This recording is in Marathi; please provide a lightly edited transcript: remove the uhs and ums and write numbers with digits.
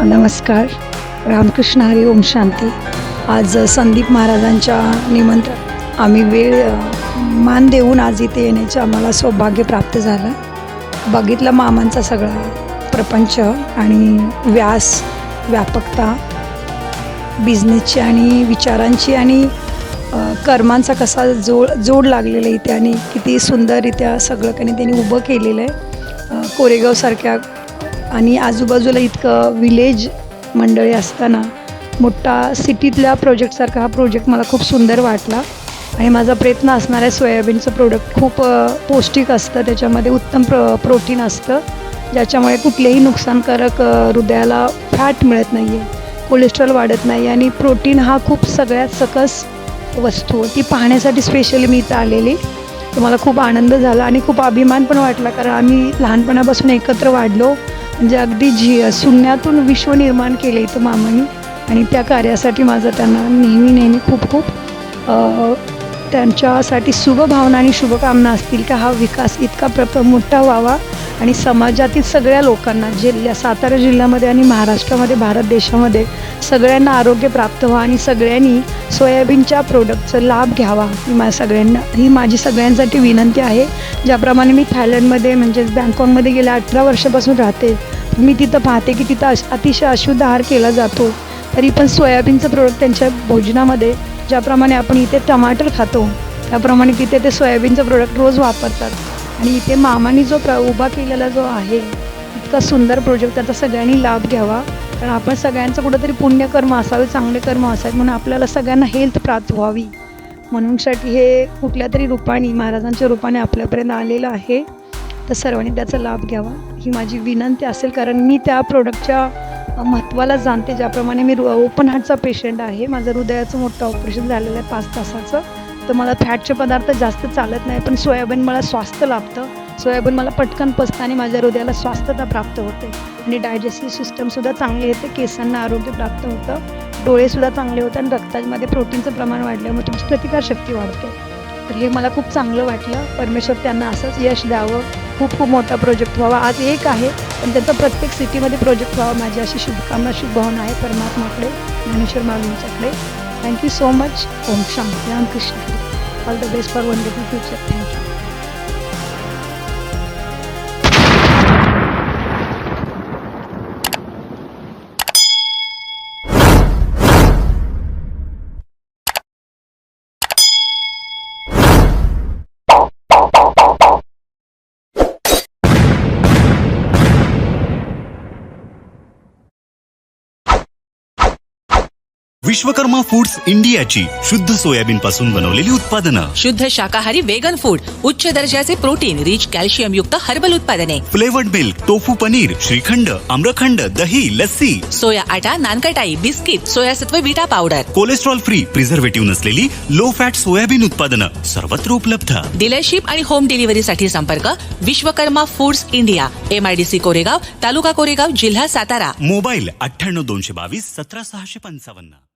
नमस्कार, रामकृष्ण हरी, ओम शांती. आज संदीप महाराजांच्या निमंत्रण आम्ही मान देऊन आज इथे येण्याचं आम्हाला सौभाग्य प्राप्त झालं. बघितलं मामांचा सगळा प्रपंच आणि व्यापकता बिझनेसची आणि विचारांची आणि कर्मांचा कसा जोड लागलेला इथे आणि किती सुंदररित्या सगळं काही त्यांनी उभं केलेलं आहे. कोरेगावसारख्या आणि आजूबाजूला इतकं विलेज मंडळी असताना मोठा सिटीतल्या प्रोजेक्टसारखा हा प्रोजेक्ट मला खूप सुंदर वाटला. आणि माझा प्रयत्न असणार आहे. सोयाबीनचं प्रोडक्ट खूप पौष्टिक असतं, त्याच्यामध्ये उत्तम प्रोटीन असतं, ज्याच्यामुळे कुठलेही नुकसानकारक हृदयाला फॅट मिळत नाही आहे, कोलेस्ट्रॉल वाढत नाही आणि प्रोटीन हा खूप सगळ्यात सकस वस्तू ती पाहण्यासाठी स्पेशली मी इथं आलेली. तर मला खूप आनंद झाला आणि खूप अभिमान पण वाटला, कारण आम्ही लहानपणापासून एकत्र वाढलो. म्हणजे अगदी शून्यातून विश्व निर्माण केले इथं मामांनी आणि त्या कार्यासाठी माझं त्यांना नेहमी खूप त्यांच्यासाठी शुभभावना आणि शुभकामना असतील की हा विकास इतका मोठा व्हावा आणि समाजातील सगळ्या लोकांना सातारा जिल्ह्यामध्ये आणि महाराष्ट्रामध्ये, भारत देशामध्ये सगळ्यांना आरोग्य प्राप्त व्हावं आणि सगळ्यांनी सोयाबीनच्या प्रोडक्टचा लाभ घ्यावा ही माझी सगळ्यांसाठी विनंती आहे. ज्याप्रमाणे मी थायलंडमध्ये म्हणजे बँकॉकमध्ये गेल्या 18 वर्षापासून राहते, मी तिथं पाहते की तिथं अतिशय अशुद्ध आहार केला जातो, तरी पण सोयाबीनचं प्रोडक्ट त्यांच्या भोजनामध्ये ज्याप्रमाणे आपण इथे टमाटर खातो त्याप्रमाणे तिथे ते सोयाबीनचं प्रोडक्ट रोज वापरतात. आणि इथे मामांनी जो उभा केलेला जो आहे इतका सुंदर प्रोजेक्ट, त्याचा सगळ्यांनी लाभ घ्यावा. कारण आपण सगळ्यांचं कुठंतरी पुण्यकर्म असावे, चांगले कर्म असावेत, म्हणून आपल्याला सगळ्यांना हेल्थ प्राप्त व्हावी म्हणूनसाठी हे कुठल्या तरी रूपाने महाराजांच्या रूपाने आपल्यापर्यंत आलेलं आहे. तर सर्वांनी त्याचा लाभ घ्यावा ही माझी विनंती असेल, कारण मी त्या प्रोडक्टच्या महत्त्वाला जाणते. ज्याप्रमाणे मी ओपन हार्टचा पेशंट आहे, माझं हृदयाचं मोठं ऑपरेशन झालेलं आहे 5 तासाचं, तर मला फॅटचे पदार्थ जास्त चालत नाही, पण सोयाबीन मला स्वास्थ्य लाभतं. सोयाबीन मला पटकन पचतं आणि माझ्या हृदयाला स्वास्थ्यता प्राप्त होते आणि डायजेस्टिव्ह सिस्टमसुद्धा चांगली येते, केसांना आरोग्य प्राप्त होतं, डोळेसुद्धा चांगले होते आणि रक्तामध्ये प्रोटीनचं प्रमाण वाढल्यामुळे तुमची प्रतिकारशक्ती वाढते. तर हे मला खूप चांगलं वाटलं. परमेश्वर त्यांना असंच यश द्यावं, खूप मोठा प्रोजेक्ट व्हावा. आज एक आहे पण त्यांचा प्रत्येक सिटीमध्ये प्रोजेक्ट व्हावा माझी अशी शुभकामना शुभभावना आहे परमात्माकडे, ज्ञानेश्वर माऊलींच्याकडे. Thank you so much. ओम शांती, Ramkrishna. All the best for wonderful future. Thank you. Vishwakarma foods इंडियाची शुद्ध सोयाबीन पासून बनवलेली उत्पादनं, शुद्ध शाकाहारी वेगन फूड, उच्च दर्जाचे प्रोटीन रिच कॅल्शियम युक्त हर्बल उत्पादने, flavoured milk, tofu paneer, shrikhand, amrakhand, दही, लस्सी, सोया आटा, नानकटाई, बिस्किट, सोयासत्व beta powder, cholesterol free, preservative नसलेली लो फॅट सोयाबीन उत्पादनं सर्वत्र उपलब्ध. डीलरशिप आणि होम डिलिव्हरीसाठी संपर्क Vishwakarma foods India, MIDC Koregaon, taluka Koregaon, जिल्हा सातारा. मोबाईल 98 222 17 655.